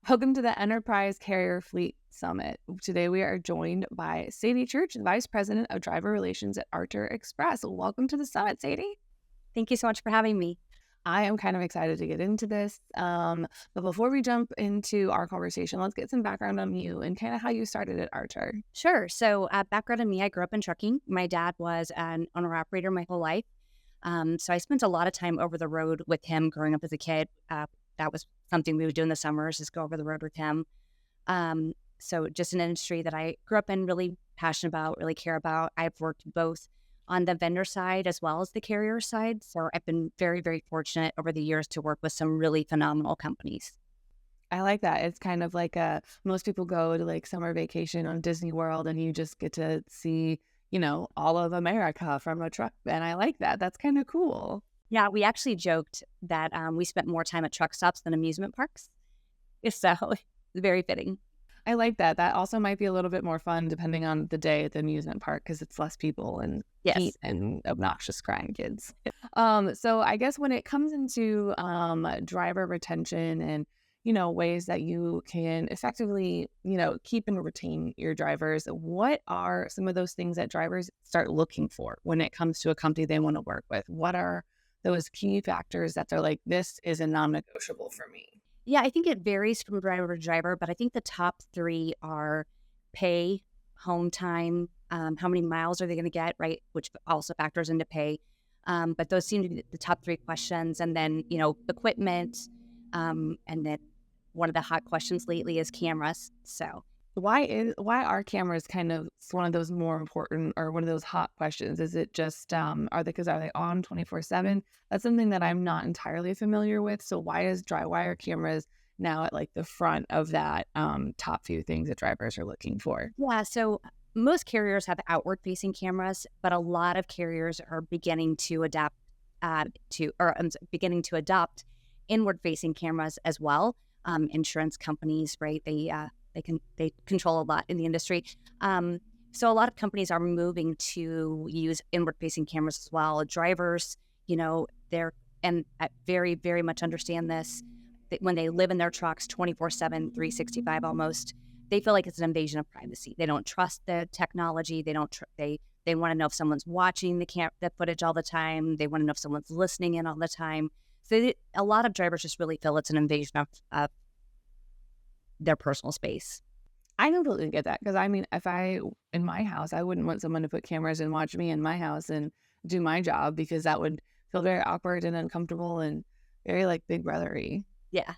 Welcome to the Enterprise Carrier Fleet Summit. Today we are joined by Sadie Church, Vice President of Driver Relations at Artur Express. Welcome to the summit, Sadie. Thank you so much for having me. I am kind of excited to get into this. But before we jump into our conversation, let's get some background on you and kind of how you started at Artur. Sure. So, background on me, I grew up in trucking. My dad was an owner operator my whole life. So I spent a lot of time over the road with him growing up as a kid. That was something we would do in the summers, is go over the road with him. So just an industry that I grew up in, really passionate about, really care about. I've worked both on the vendor side as well as the carrier side. So I've been very, very fortunate over the years to work with some really phenomenal companies. I like that. It's kind of like most people go to like summer vacation on Disney World and you just get to see, all of America from a truck. And I like that. That's kind of cool. Yeah, we actually joked that we spent more time at truck stops than amusement parks. So it's very fitting. I like that. That also might be a little bit more fun depending on the day at the amusement park because it's less people and heat Yes. and obnoxious crying kids. So I guess when it comes into driver retention and ways that you can effectively keep and retain your drivers, what are some of those things that drivers start looking for when it comes to a company they want to work with? What are those key factors that they're like, this is a non-negotiable for me? Yeah, I think it varies from driver to driver, but I think the top three are pay, home time, how many miles are they going to get, right? Which also factors into pay. But those seem to be the top three questions. And then, equipment. And then one of the hot questions lately is cameras. So Why are cameras kind of one of those more important or one of those hot questions? Is it just are they on 24/7? That's something that I'm not entirely familiar with. So why is dry wire cameras now at like the front of that top few things that drivers are looking for? yeah, so most carriers have outward facing cameras, but a lot of carriers are beginning to adapt beginning to adopt inward facing cameras as well. Insurance companies, right? They control a lot in the industry. So a lot of companies are moving to use inward facing cameras as well. Drivers, they're and I very, very much understand this, that when they live in their trucks 24/7, 365 almost, they feel like it's an invasion of privacy. They don't trust the technology. They don't they want to know if someone's watching the footage all the time. They want to know if someone's listening in all the time. So a lot of drivers just really feel it's an invasion of their personal space. I completely get that because I mean, if I in my house, I wouldn't want someone to put cameras and watch me in my house and do my job because that would feel very awkward and uncomfortable and very like big brothery. Yeah.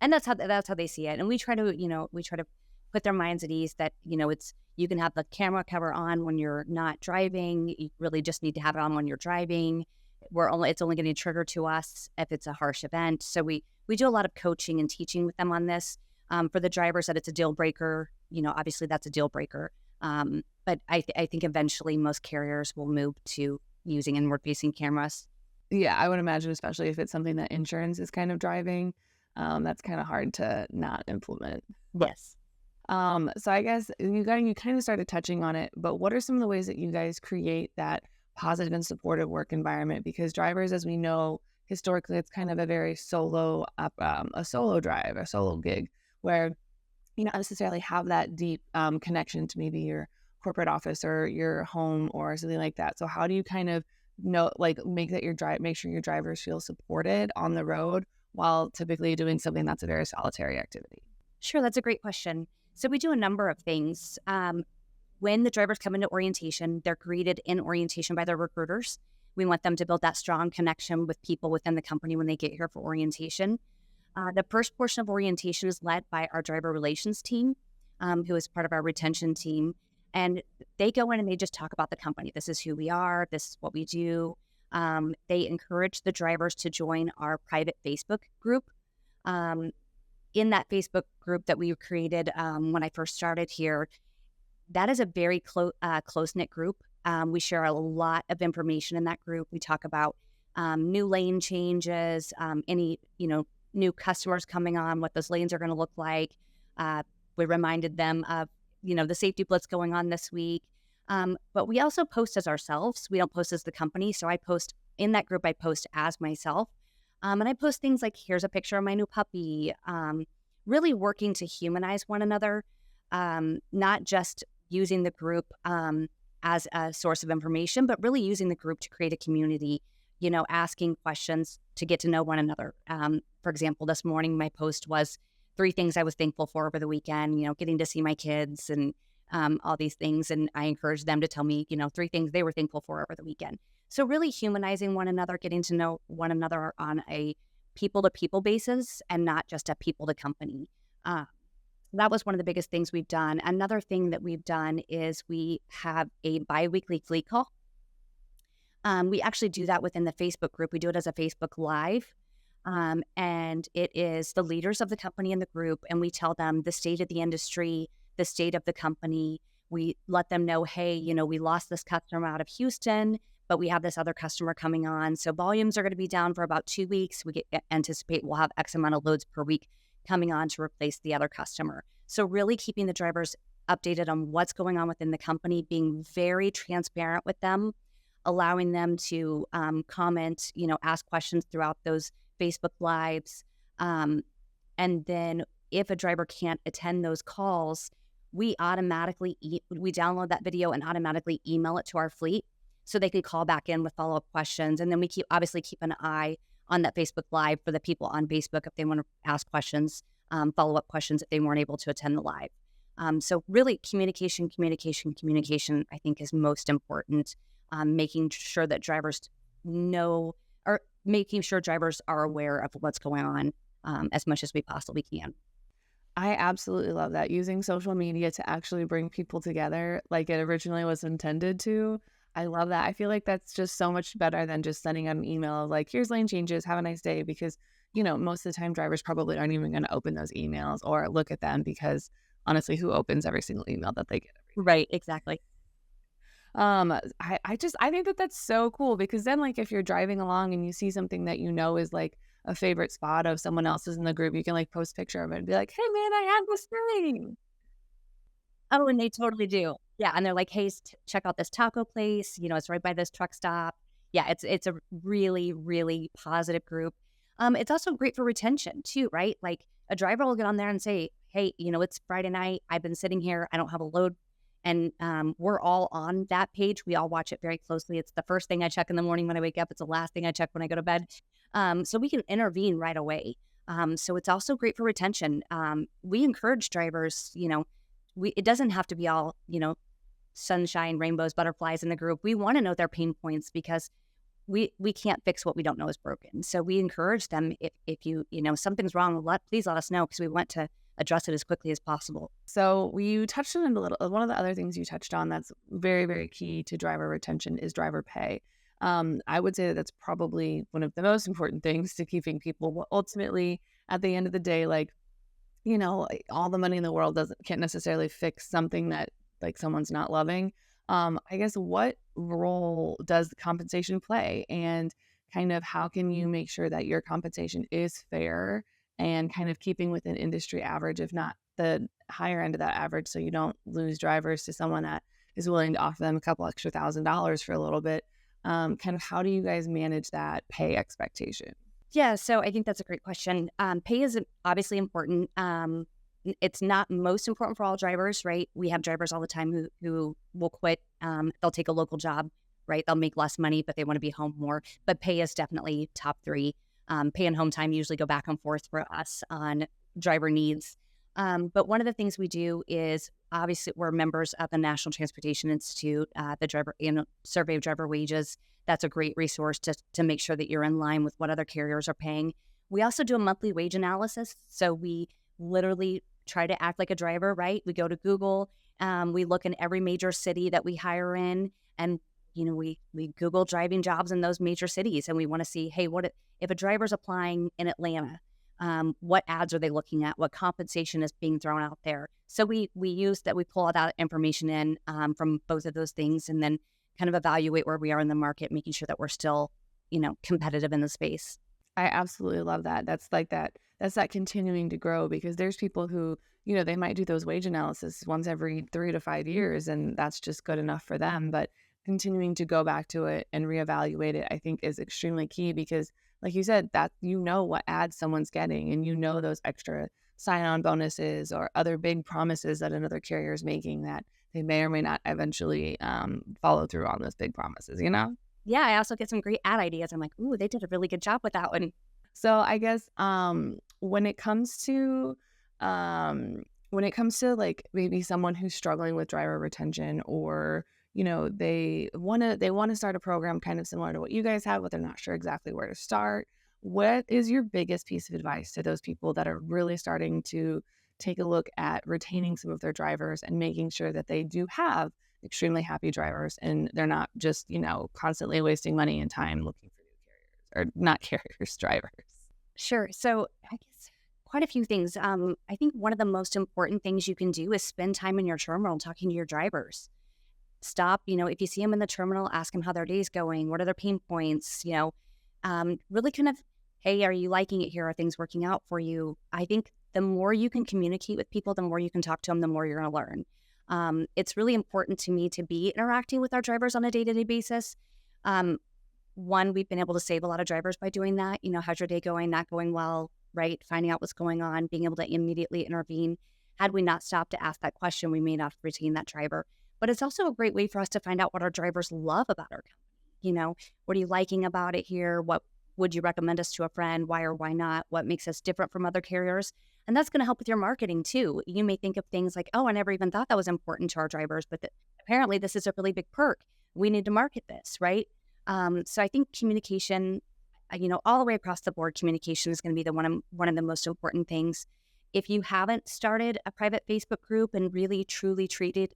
And that's how they see it. And we try to put their minds at ease that, it's you can have the camera cover on when you're not driving. You really just need to have it on when you're driving. It's only going to trigger to us if it's a harsh event. So we do a lot of coaching and teaching with them on this. For the drivers that it's a deal breaker, obviously that's a deal breaker. But I think eventually most carriers will move to using inward facing cameras. Yeah, I would imagine, especially if it's something that insurance is kind of driving, that's kind of hard to not implement. Yes. So I guess you kind of started touching on it, but what are some of the ways that you guys create that positive and supportive work environment? Because drivers, as we know, historically, it's kind of a very a solo drive, a solo gig, where you don't necessarily have that deep connection to maybe your corporate office or your home or something like that. So how do you kind of make sure your drivers feel supported on the road while typically doing something that's a very solitary activity? Sure, that's a great question. So we do a number of things. When the drivers come into orientation, they're greeted in orientation by their recruiters. We want them to build that strong connection with people within the company when they get here for orientation. The first portion of orientation is led by our driver relations team, who is part of our retention team. And they go in and they just talk about the company. This is who we are. This is what we do. They encourage the drivers to join our private Facebook group. In that Facebook group that we created when I first started here, that is a very close-knit group. We share a lot of information in that group. We talk about new lane changes, any, new customers coming on, what those lanes are going to look like. We reminded them of, the safety blitz going on this week. But we also post as ourselves. We don't post as the company. So I post in that group, I post as myself. And I post things like, here's a picture of my new puppy. really working to humanize one another, not just using the group as a source of information, but really using the group to create a community, asking questions to get to know one another. For example, this morning, my post was 3 things I was thankful for over the weekend, getting to see my kids and all these things. And I encouraged them to tell me, 3 things they were thankful for over the weekend. So really humanizing one another, getting to know one another on a people to people basis and not just a people to company. Uh, that was one of the biggest things we've done. Another thing that we've done is we have a biweekly fleet call. We actually do that within the Facebook group. We do it as a Facebook Live. And it is the leaders of the company in the group, and we tell them the state of the industry, the state of the company. We let them know, hey, we lost this customer out of Houston, but we have this other customer coming on. So volumes are going to be down for about 2 weeks. We anticipate we'll have X amount of loads per week coming on to replace the other customer. So really keeping the drivers updated on what's going on within the company, being very transparent with them, allowing them to comment, ask questions throughout those Facebook Lives. And then if a driver can't attend those calls, we automatically we download that video and automatically email it to our fleet so they can call back in with follow-up questions. And then we obviously keep an eye on that Facebook Live for the people on Facebook if they want to ask questions, follow-up questions if they weren't able to attend the live. So really communication, I think is most important. Making sure that drivers know, or making sure drivers are aware of what's going on as much as we possibly can. I absolutely love that. Using social media to actually bring people together like it originally was intended to. I love that. I feel like that's just so much better than just sending out an email of like, here's lane changes, have a nice day. Because, most of the time drivers probably aren't even going to open those emails or look at them because honestly, who opens every single email that they get? Right, exactly. I think that that's so cool because then like if you're driving along and you see something that is like a favorite spot of someone else's in the group, you can like post a picture of it and be like, hey man, I had this thing. Oh, and they totally do. Yeah, and they're like, hey, check out this taco place. It's right by this truck stop. Yeah, it's a really, really positive group. It's also great for retention too, right? Like a driver will get on there and say, hey, it's Friday night. I've been sitting here. I don't have a load. And we're all on that page. We all watch it very closely. It's the first thing I check in the morning when I wake up. It's the last thing I check when I go to bed. So we can intervene right away. So it's also great for retention. We encourage drivers, it doesn't have to be all, sunshine, rainbows, butterflies in the group. We want to know their pain points because we can't fix what we don't know is broken. So we encourage them, if you something's wrong, please let us know because we want to address it as quickly as possible. So you touched on it a little. One of the other things you touched on that's very, very key to driver retention is driver pay. I would say that that's probably one of the most important things to keeping people. Ultimately, at the end of the day, like, all the money in the world can't necessarily fix something that like someone's not loving. I guess what role does the compensation play, and kind of how can you make sure that your compensation is fair and kind of keeping within industry average, if not the higher end of that average, so you don't lose drivers to someone that is willing to offer them a couple extra $1,000s for a little bit. Kind of how do you guys manage that pay expectation? Yeah, so I think that's a great question. Pay is obviously important. It's not most important for all drivers, right? We have drivers all the time who will quit. They'll take a local job, right? They'll make less money, but they want to be home more. But pay is definitely top 3. Pay and home time usually go back and forth for us on driver needs. But one of the things we do is obviously we're members of the National Transportation Institute, the driver survey of driver wages. That's a great resource to make sure that you're in line with what other carriers are paying. We also do a monthly wage analysis. So we literally try to act like a driver, right? We go to Google, we look in every major city that we hire in, and we Google driving jobs in those major cities, and we want to see, hey, what if a driver's applying in Atlanta? What ads are they looking at? What compensation is being thrown out there? So we use that. We pull all that information in from both of those things, and then kind of evaluate where we are in the market, making sure that we're still, competitive in the space. I absolutely love that. That's that continuing to grow, because there's people who, they might do those wage analysis once every 3 to 5 years, and that's just good enough for them. But continuing to go back to it and reevaluate it, I think is extremely key, because like you said, that what ads someone's getting, and those extra sign-on bonuses or other big promises that another carrier is making that they may or may not eventually follow through on those big promises, you know? Yeah, I also get some great ad ideas. I'm like, ooh, they did a really good job with that one. So I guess when it comes to like maybe someone who's struggling with driver retention, or they want to start a program kind of similar to what you guys have, but they're not sure exactly where to start. What is your biggest piece of advice to those people that are really starting to take a look at retaining some of their drivers and making sure that they do have extremely happy drivers and they're not just, constantly wasting money and time looking for new carriers or not carriers, drivers? Sure. So I guess quite a few things. I think one of the most important things you can do is spend time in your terminal talking to your drivers. Stop, if you see them in the terminal, ask them how their day's going. What are their pain points? Really kind of, hey, are you liking it here? Are things working out for you? I think the more you can communicate with people, the more you can talk to them, the more you're going to learn. It's really important to me to be interacting with our drivers on a day-to-day basis. One, we've been able to save a lot of drivers by doing that. How's your day going? Not going well, right? Finding out what's going on, being able to immediately intervene. Had we not stopped to ask that question, we may not have retained that driver. But it's also a great way for us to find out what our drivers love about our company. What are you liking about it here? What would you recommend us to a friend? Why or why not? What makes us different from other carriers? And that's going to help with your marketing too. You may think of things like, oh, I never even thought that was important to our drivers, but apparently this is a really big perk. We need to market this, right? So I think communication, all the way across the board, communication is going to be one of the most important things. If you haven't started a private Facebook group and really truly treat it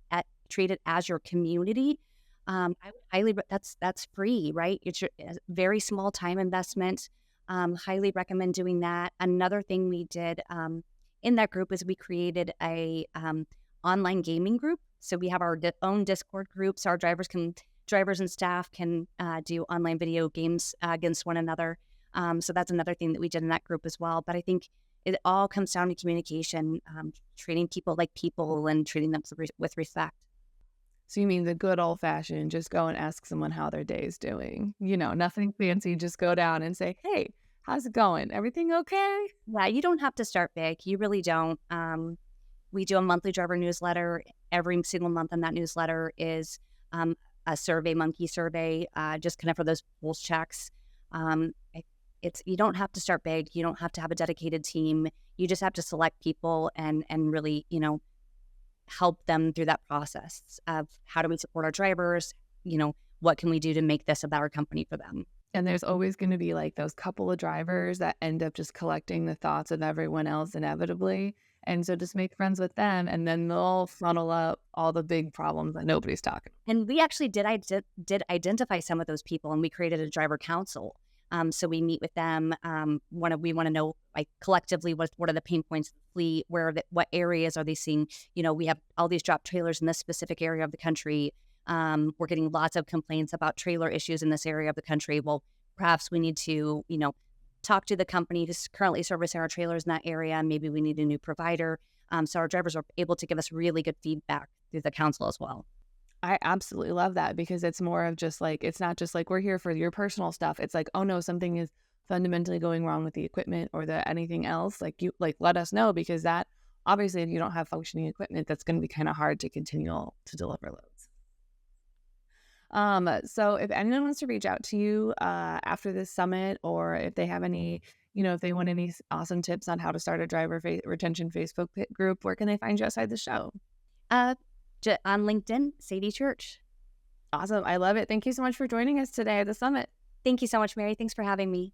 as your community, I would highly that's free, right? It's a very small time investment. Highly recommend doing that. Another thing we did in that group is we created a online gaming group. So we have our own Discord group, so our drivers and staff can do online video games against one another. So that's another thing that we did in that group as well. But I think it all comes down to communication, treating people like people and treating them with respect. So you mean the good old fashioned, just go and ask someone how their day is doing. Nothing fancy, just go down and say, hey, how's it going? Everything okay? Yeah, you don't have to start big. You really don't. We do a monthly driver newsletter. Every single month in that newsletter is a survey, monkey survey, just kind of for those pulse checks. You don't have to start big. You don't have to have a dedicated team. You just have to select people and really, help them through that process of how do we support our drivers? What can we do to make this a better company for them? And there's always going to be like those couple of drivers that end up just collecting the thoughts of everyone else inevitably. And so just make friends with them and then they'll funnel up all the big problems that nobody's talking about. And we actually did identify some of those people, and we created a driver council. So we meet with them. We want to know, like, collectively, what are the pain points of the fleet? What areas are they seeing? We have all these drop trailers in this specific area of the country. We're getting lots of complaints about trailer issues in this area of the country. Well, perhaps we need to, talk to the company who's currently servicing our trailers in that area. Maybe we need a new provider. So our drivers are able to give us really good feedback through the council as well. I absolutely love that because it's more of just like, it's not just like we're here for your personal stuff. It's like, oh no, something is fundamentally going wrong with the equipment or anything else. Like let us know, because that obviously if you don't have functioning equipment, that's going to be kind of hard to continue to deliver loads. So if anyone wants to reach out to you after this summit, or if they have any, if they want any awesome tips on how to start a driver retention Facebook group, where can they find you outside the show? On LinkedIn, Sadie Church. Awesome. I love it. Thank you so much for joining us today at the summit. Thank you so much, Mary. Thanks for having me.